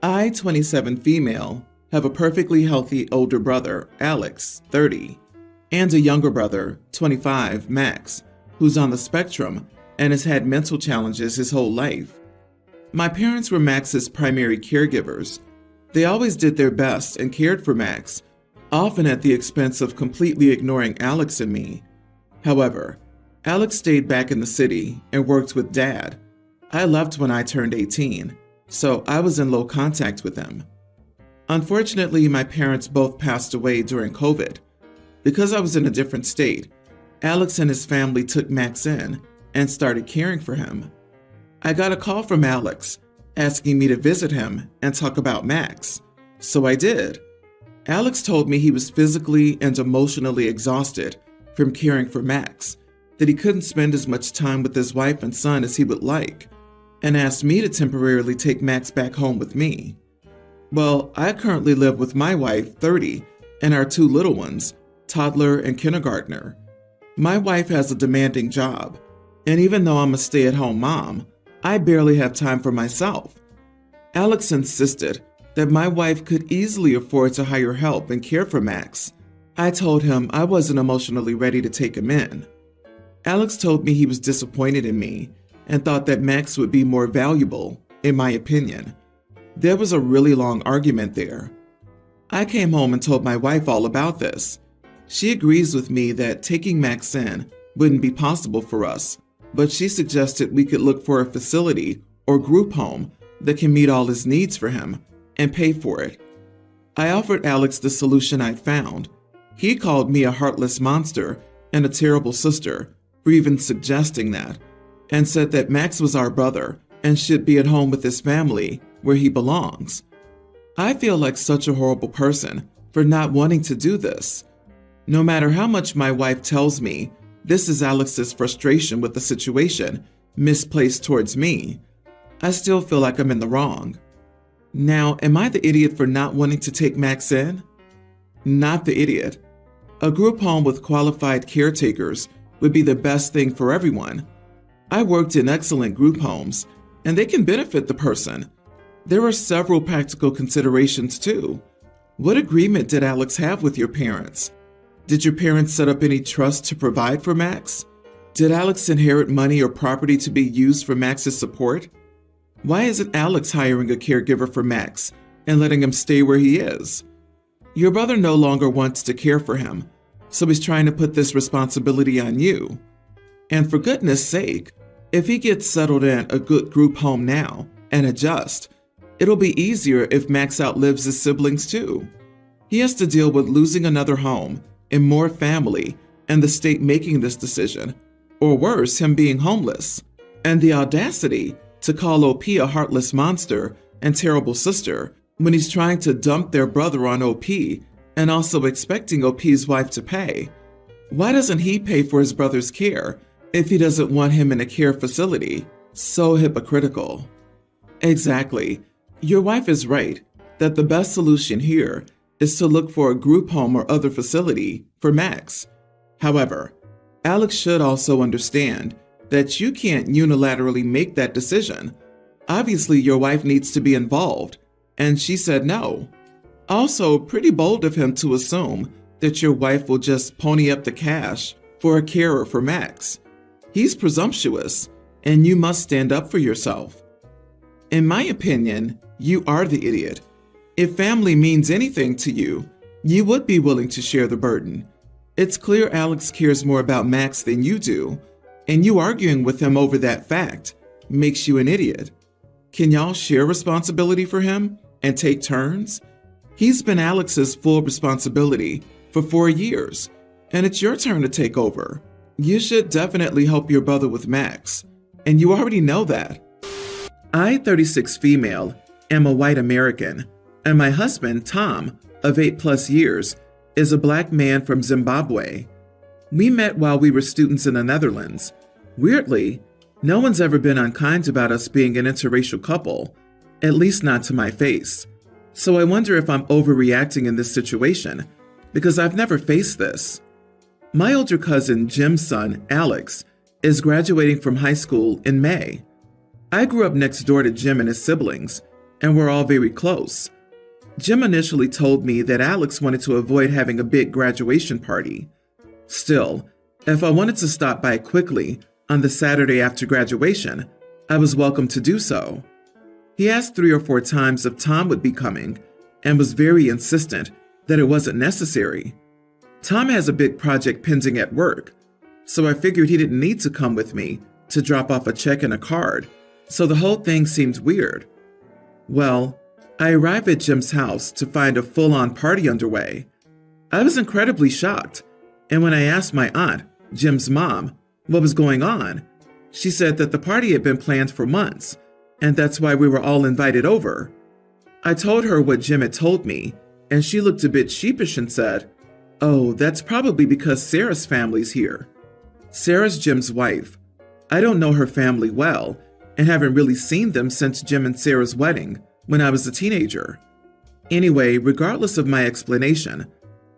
I, 27 female, have a perfectly healthy older brother, Alex, 30, and a younger brother, 25, Max, who's on the spectrum and has had mental challenges his whole life. My parents were Max's primary caregivers. They always did their best and cared for Max, often at the expense of completely ignoring Alex and me. However, Alex stayed back in the city and worked with Dad. I left when I turned 18, so I was in low contact with him. Unfortunately, my parents both passed away during COVID. Because I was in a different state, Alex and his family took Max in and started caring for him. I got a call from Alex asking me to visit him and talk about Max, so I did. Alex told me he was physically and emotionally exhausted from caring for Max, that he couldn't spend as much time with his wife and son as he would like, and asked me to temporarily take Max back home with me. Well, I currently live with my wife, 30, and our two little ones, toddler and kindergartner. My wife has a demanding job, and even though I'm a stay-at-home mom, I barely have time for myself. Alex insisted that my wife could easily afford to hire help and care for Max. I told him I wasn't emotionally ready to take him in. Alex told me he was disappointed in me and thought that Max would be more valuable, in my opinion. There was a really long argument there. I came home and told my wife all about this. She agrees with me that taking Max in wouldn't be possible for us, but she suggested we could look for a facility or group home that can meet all his needs for him and pay for it. I offered Alex the solution I'd found. He called me a heartless monster and a terrible sister for even suggesting that, and said that Max was our brother and should be at home with his family where he belongs. I feel like such a horrible person for not wanting to do this. No matter how much my wife tells me this is Alex's frustration with the situation misplaced towards me, I still feel like I'm in the wrong. Now, am I the idiot for not wanting to take Max in? Not the idiot. A group home with qualified caretakers would be the best thing for everyone. I worked in excellent group homes, and they can benefit the person. There are several practical considerations too. What agreement did Alex have with your parents? Did your parents set up any trust to provide for Max? Did Alex inherit money or property to be used for Max's support? Why isn't Alex hiring a caregiver for Max and letting him stay where he is? Your brother no longer wants to care for him, so he's trying to put this responsibility on you. And for goodness sake, if he gets settled in a good group home now and adjusts, it'll be easier if Max outlives his siblings too. He has to deal with losing another home and more family and the state making this decision, or worse, him being homeless. And the audacity to call OP a heartless monster and terrible sister when he's trying to dump their brother on OP and also expecting OP's wife to pay. Why doesn't he pay for his brother's care if he doesn't want him in a care facility? So hypocritical. Exactly. Your wife is right that the best solution here is to look for a group home or other facility for Max. However, Alex should also understand that you can't unilaterally make that decision. Obviously, your wife needs to be involved, and she said no. Also, pretty bold of him to assume that your wife will just pony up the cash for a carer for Max. He's presumptuous, and you must stand up for yourself. In my opinion, you are the idiot. If family means anything to you, you would be willing to share the burden. It's clear Alex cares more about Max than you do, and you arguing with him over that fact makes you an idiot. Can y'all share responsibility for him and take turns? He's been Alex's full responsibility for 4 years, and it's your turn to take over. You should definitely help your brother with Max, and you already know that. I, 36 female, am a white American, and my husband, Tom, of 8+ years, is a black man from Zimbabwe. We met while we were students in the Netherlands. Weirdly, no one's ever been unkind about us being an interracial couple, at least not to my face. So I wonder if I'm overreacting in this situation, because I've never faced this. My older cousin, Jim's son, Alex, is graduating from high school in May. I grew up next door to Jim and his siblings, and we're all very close. Jim initially told me that Alex wanted to avoid having a big graduation party. Still, if I wanted to stop by quickly on the Saturday after graduation, I was welcome to do so. He asked 3 or 4 times if Tom would be coming and was very insistent that it wasn't necessary. Tom has a big project pending at work, so I figured he didn't need to come with me to drop off a check and a card, so the whole thing seemed weird. Well, I arrived at Jim's house to find a full-on party underway. I was incredibly shocked, and when I asked my aunt, Jim's mom, what was going on, she said that the party had been planned for months, and that's why we were all invited over. I told her what Jim had told me, and she looked a bit sheepish and said, "Oh, that's probably because Sarah's family's here." Sarah's Jim's wife. I don't know her family well, and haven't really seen them since Jim and Sarah's wedding when I was a teenager. Anyway, regardless of my explanation,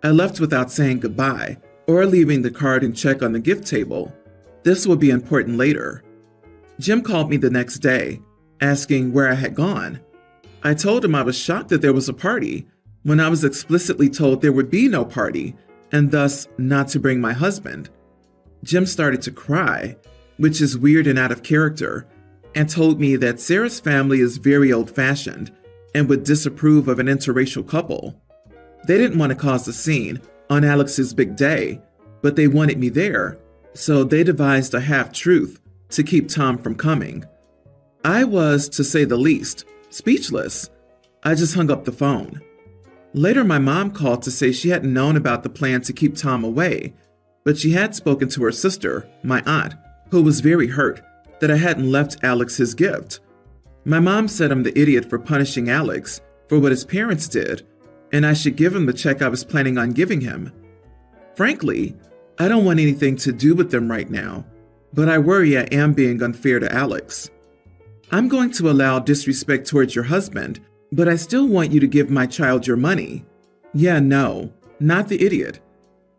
I left without saying goodbye or leaving the card and check on the gift table. This will be important later. Jim called me the next day, asking where I had gone. I told him I was shocked that there was a party, when I was explicitly told there would be no party, and thus not to bring my husband. Jim started to cry, which is weird and out of character, and told me that Sarah's family is very old-fashioned and would disapprove of an interracial couple. They didn't want to cause a scene on Alex's big day, but they wanted me there, so they devised a half-truth to keep Tom from coming. I was, to say the least, speechless. I just hung up the phone. Later, my mom called to say she hadn't known about the plan to keep Tom away, but she had spoken to her sister, my aunt, who was very hurt that I hadn't left Alex his gift. My mom said I'm the idiot for punishing Alex for what his parents did, and I should give him the check I was planning on giving him. Frankly, I don't want anything to do with them right now, but I worry I am being unfair to Alex. I'm going to allow disrespect towards your husband, but I still want you to give my child your money. Yeah, no, not the idiot.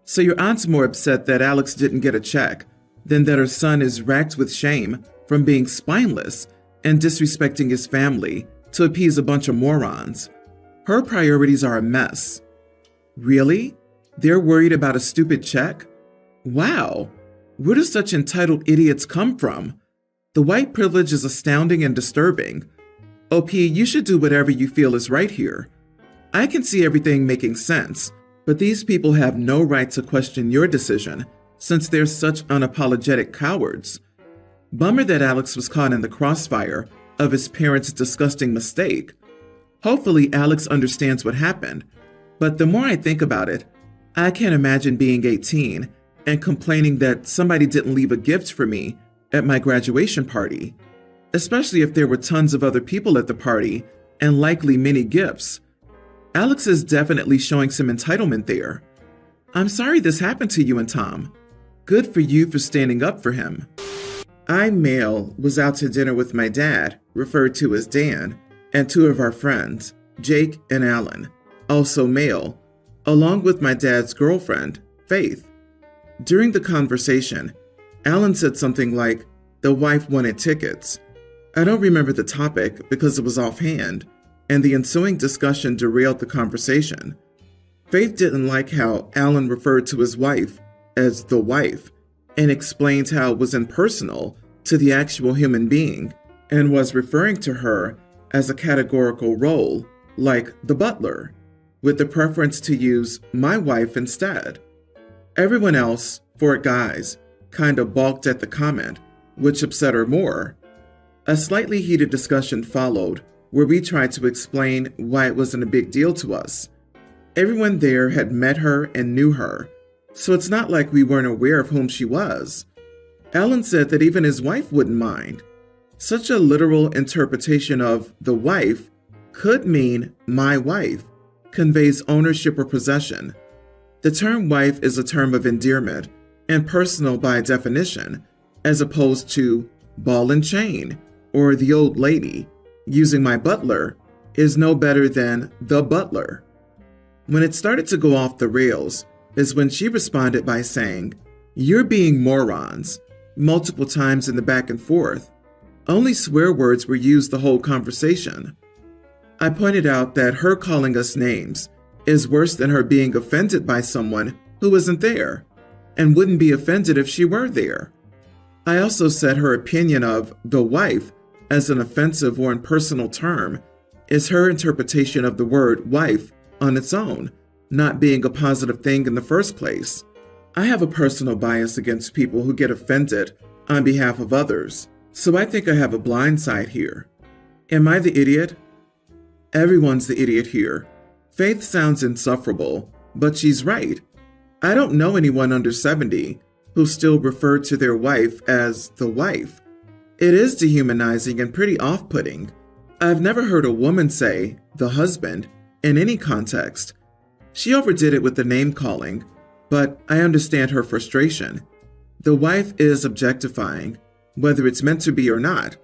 So your aunt's more upset that Alex didn't get a check than that her son is racked with shame from being spineless and disrespecting his family to appease a bunch of morons. Her priorities are a mess. Really? They're worried about a stupid check? Wow, where do such entitled idiots come from? The white privilege is astounding and disturbing. OP, you should do whatever you feel is right here. I can see everything making sense, but these people have no right to question your decision since they're such unapologetic cowards. Bummer that Alex was caught in the crossfire of his parents' disgusting mistake. Hopefully Alex understands what happened, but the more I think about it, I can't imagine being 18 and complaining that somebody didn't leave a gift for me at my graduation party, especially if there were tons of other people at the party and likely many gifts. Alex is definitely showing some entitlement there. I'm sorry this happened to you and Tom. Good for you for standing up for him. I, male, was out to dinner with my dad, referred to as Dan, and 2 of our friends, Jake and Alan, also male, along with my dad's girlfriend, Faith. During the conversation, Alan said something like, the wife wanted tickets. I don't remember the topic because it was offhand, and the ensuing discussion derailed the conversation. Faith didn't like how Alan referred to his wife as the wife, and explained how it was impersonal to the actual human being, and was referring to her as a categorical role, like the butler, with the preference to use my wife instead. Everyone else, 4 guys, kind of balked at the comment, which upset her more. A slightly heated discussion followed, where we tried to explain why it wasn't a big deal to us. Everyone there had met her and knew her, so it's not like we weren't aware of whom she was. Alan said that even his wife wouldn't mind. Such a literal interpretation of the wife could mean my wife, conveys ownership or possession. The term wife is a term of endearment and personal by definition, as opposed to ball and chain or the old lady. Using my butler is no better than the butler. When it started to go off the rails is when she responded by saying, "You're being morons," multiple times in the back and forth. Only swear words were used the whole conversation. I pointed out that her calling us names is worse than her being offended by someone who isn't there and wouldn't be offended if she were there. I also said her opinion of the wife as an offensive or impersonal term is her interpretation of the word wife on its own, not being a positive thing in the first place. I have a personal bias against people who get offended on behalf of others, so I think I have a blind side here. Am I the idiot? Everyone's the idiot here. Faith sounds insufferable, but she's right. I don't know anyone under 70 who still refer to their wife as the wife. It is dehumanizing and pretty off-putting. I've never heard a woman say the husband in any context. She overdid it with the name-calling, but I understand her frustration. The wife is objectifying, whether it's meant to be or not.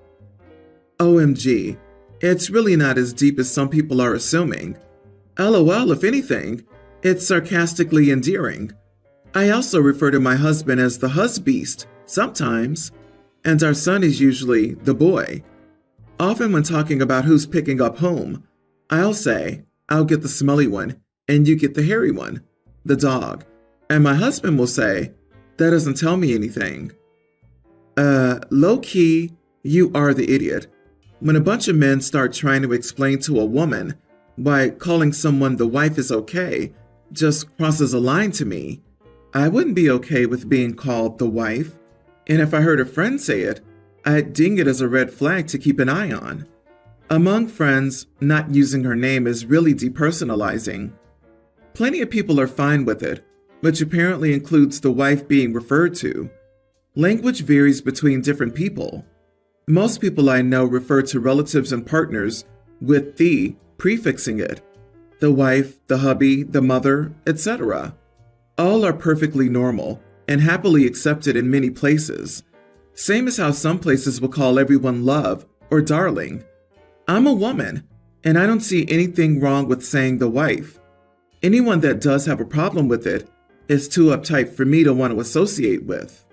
OMG, it's really not as deep as some people are assuming. LOL, if anything, it's sarcastically endearing. I also refer to my husband as the husbeast sometimes, and our son is usually the boy. Often when talking about who's picking up whom, I'll say, I'll get the smelly one, and you get the hairy one, the dog. And my husband will say, that doesn't tell me anything. Low-key, you are the idiot. When a bunch of men start trying to explain to a woman why calling someone the wife is okay just crosses a line to me, I wouldn't be okay with being called the wife. And if I heard a friend say it, I'd ding it as a red flag to keep an eye on. Among friends, not using her name is really depersonalizing. Plenty of people are fine with it, which apparently includes the wife being referred to. Language varies between different people. Most people I know refer to relatives and partners with the prefixing it. The wife, the hubby, the mother, etc. All are perfectly normal and happily accepted in many places. Same as how some places will call everyone love or darling. I'm a woman, and I don't see anything wrong with saying the wife. Anyone that does have a problem with it is too uptight for me to want to associate with.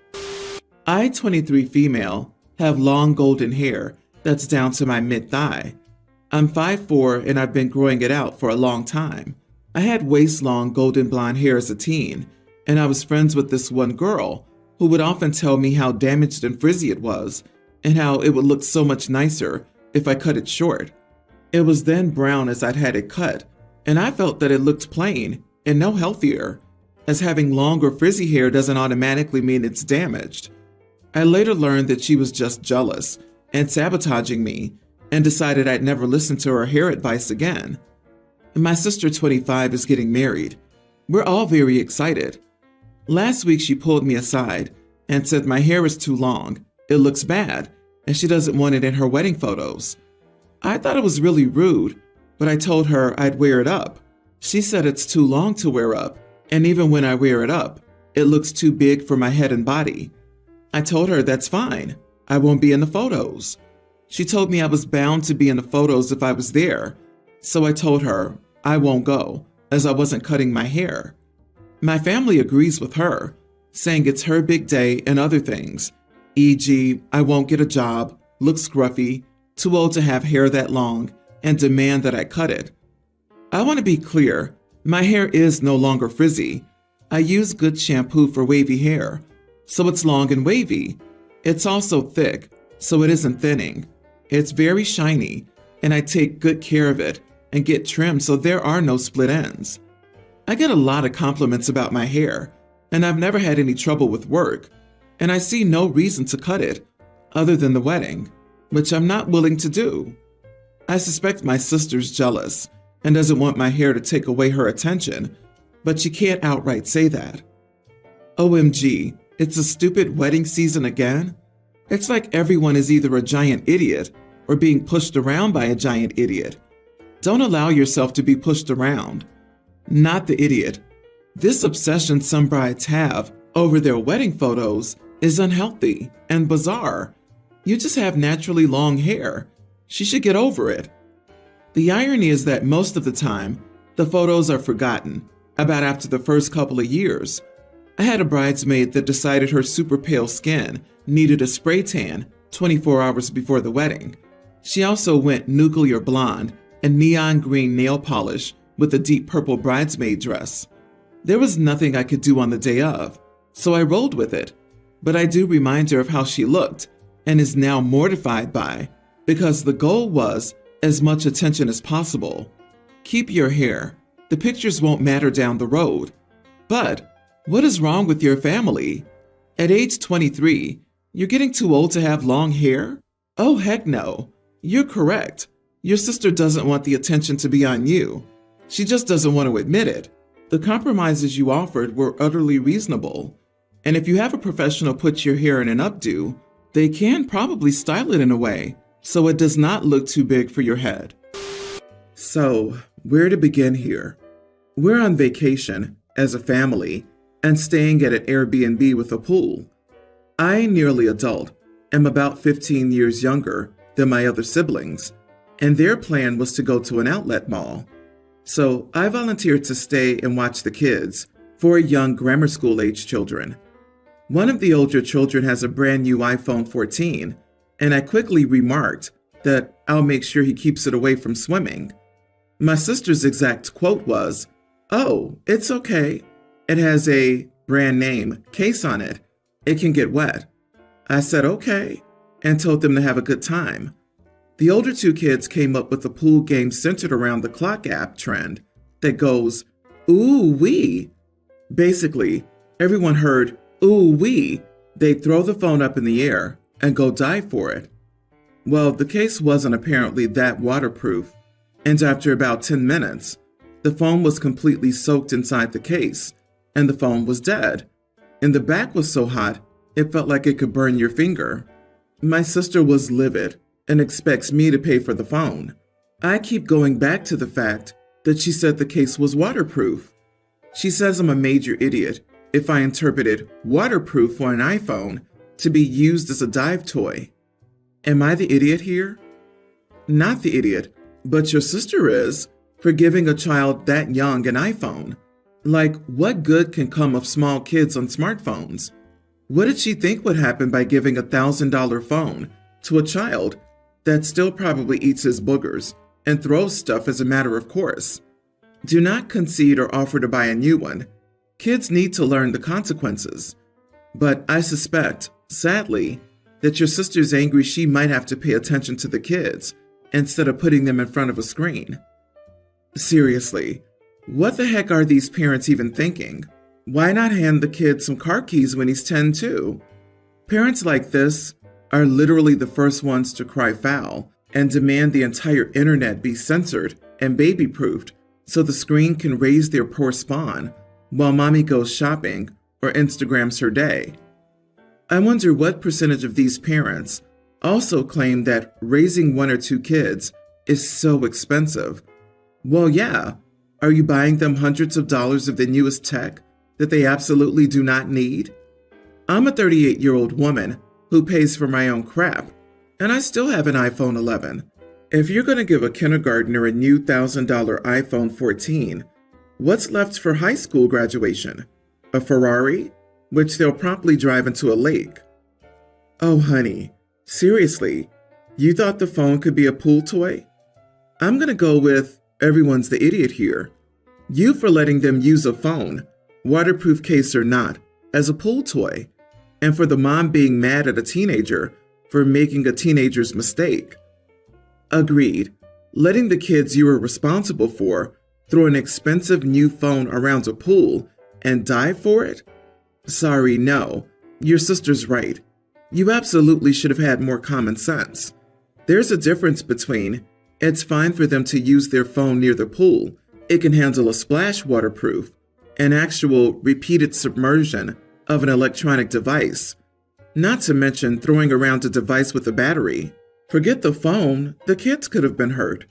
I, 23 female, have long golden hair that's down to my mid-thigh. I'm 5'4" and I've been growing it out for a long time. I had waist-long golden blonde hair as a teen, and I was friends with this one girl who would often tell me how damaged and frizzy it was and how it would look so much nicer if I cut it short. It was then brown as I'd had it cut, and I felt that it looked plain and no healthier, as having long or frizzy hair doesn't automatically mean it's damaged. I later learned that she was just jealous and sabotaging me and decided I'd never listen to her hair advice again. My sister, 25, is getting married. We're all very excited. Last week she pulled me aside and said my hair is too long, it looks bad, and she doesn't want it in her wedding photos. I thought it was really rude, but I told her I'd wear it up. She said it's too long to wear up, and even when I wear it up, it looks too big for my head and body. I told her that's fine, I won't be in the photos. She told me I was bound to be in the photos if I was there, so I told her I won't go, as I wasn't cutting my hair. My family agrees with her, saying it's her big day and other things, e.g., I won't get a job, look scruffy, too old to have hair that long, and demand that I cut it. I want to be clear, my hair is no longer frizzy. I use good shampoo for wavy hair, so it's long and wavy. It's also thick, so it isn't thinning. It's very shiny, and I take good care of it and get trimmed so there are no split ends. I get a lot of compliments about my hair, and I've never had any trouble with work, and I see no reason to cut it, other than the wedding, which I'm not willing to do. I suspect my sister's jealous and doesn't want my hair to take away her attention, but she can't outright say that. OMG, it's a stupid wedding season again? It's like everyone is either a giant idiot or being pushed around by a giant idiot. Don't allow yourself to be pushed around. Not the idiot. This obsession some brides have over their wedding photos is unhealthy and bizarre. You just have naturally long hair. She should get over it. The irony is that most of the time, the photos are forgotten about after the first couple of years. I had a bridesmaid that decided her super pale skin needed a spray tan 24 hours before the wedding. She also went nuclear blonde and neon green nail polish with a deep purple bridesmaid dress. There was nothing I could do on the day of, so I rolled with it. But I do remind her of how she looked and is now mortified by, because the goal was as much attention as possible. Keep your hair. The pictures won't matter down the road. But what is wrong with your family? At age 23, you're getting too old to have long hair? Oh, heck no. You're correct. Your sister doesn't want the attention to be on you. She just doesn't want to admit it. The compromises you offered were utterly reasonable. And if you have a professional put your hair in an updo, they can probably style it in a way so it does not look too big for your head. So, where to begin here? We're on vacation as a family and staying at an Airbnb with a pool. I, nearly adult, am about 15 years younger than my other siblings, and their plan was to go to an outlet mall. So I volunteered to stay and watch the kids, 4 young grammar school age children. One of the older children has a brand new iPhone 14, and I quickly remarked that I'll make sure he keeps it away from swimming. My sister's exact quote was, "Oh, it's okay. It has a brand name case on it. It can get wet." I said okay, and told them to have a good time. The older 2 kids came up with a pool game centered around the clock app trend that goes, "Ooh wee." Basically, everyone heard, "Ooh wee." They'd throw the phone up in the air and go dive for it. Well, the case wasn't apparently that waterproof, and after about 10 minutes, the phone was completely soaked inside the case, and the phone was dead. And the back was so hot, it felt like it could burn your finger. My sister was livid and expects me to pay for the phone. I keep going back to the fact that she said the case was waterproof. She says I'm a major idiot if I interpreted waterproof for an iPhone to be used as a dive toy. Am I the idiot here? Not the idiot, but your sister is, for giving a child that young an iPhone. Like, what good can come of small kids on smartphones? What did she think would happen by giving a $1,000 phone to a child that still probably eats his boogers and throws stuff as a matter of course? Do not concede or offer to buy a new one. Kids need to learn the consequences. But I suspect, sadly, that your sister's angry she might have to pay attention to the kids instead of putting them in front of a screen. Seriously, what the heck are these parents even thinking? Why not hand the kid some car keys when he's 10 too? Parents like this are literally the first ones to cry foul and demand the entire internet be censored and baby-proofed so the screen can raise their poor spawn while mommy goes shopping or Instagrams her day. I wonder what percentage of these parents also claim that raising 1 or 2 kids is so expensive. Well, yeah. Are you buying them hundreds of dollars of the newest tech that they absolutely do not need? I'm a 38-year-old woman who pays for my own crap, and I still have an iPhone 11. If you're going to give a kindergartner a new $1,000 iPhone 14, what's left for high school graduation? A Ferrari, which they'll promptly drive into a lake. Oh, honey, seriously, you thought the phone could be a pool toy? I'm going to go with everyone's the idiot here. You for letting them use a phone, waterproof case or not, as a pool toy, and for the mom being mad at a teenager for making a teenager's mistake. Agreed. Letting the kids you were responsible for throw an expensive new phone around a pool and dive for it? Sorry, no. Your sister's right. You absolutely should have had more common sense. There's a difference between it's fine for them to use their phone near the pool, it can handle a splash waterproof, and actual repeated submersion of an electronic device. Not to mention throwing around a device with a battery. Forget the phone, the kids could have been hurt.